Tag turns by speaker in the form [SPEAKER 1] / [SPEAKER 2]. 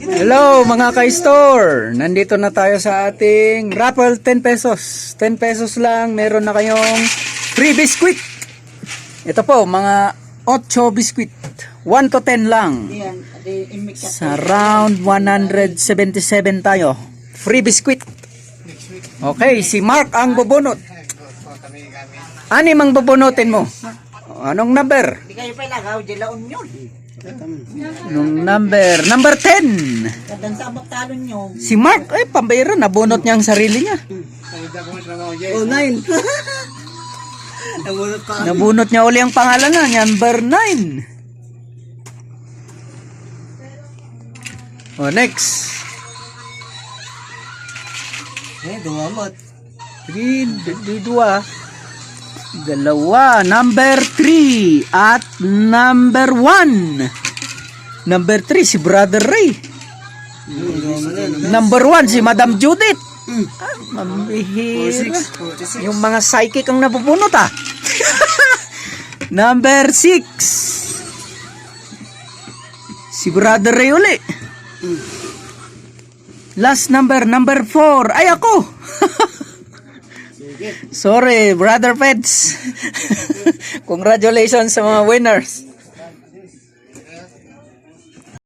[SPEAKER 1] Hello mga ka-store, nandito na tayo sa ating raffle. 10 pesos 10 pesos lang, meron na kayong free biscuit. Ito po mga 8 biscuit, 1 to 10 lang. Sa round 177 tayo, free biscuit. Okay, si Mark ang bubunot. Ani mang bubunutin mo? Anong number?
[SPEAKER 2] Di kayo pa ilagaw, dilaon yun.
[SPEAKER 1] Nung number 10.
[SPEAKER 2] Kadang sa talon nyo.
[SPEAKER 1] Si Mark, ay pambira, nabunot niya ang sarili niya.
[SPEAKER 2] Oh, 9.
[SPEAKER 1] Nabunot niya uli ang pangalan na, number 9. Oh, next.
[SPEAKER 2] Duwamot.
[SPEAKER 1] 2. Dalawa, number 3 at number 1. Number 3 si Brother Ray. Number 1 si Madam Judith. Mambihira. Yung mga psychic ang nabubunot ah. Number 6 si Brother Ray uli. Last number 4. Ay ako. Sorry, Brother Pets. Congratulations sa mga winners.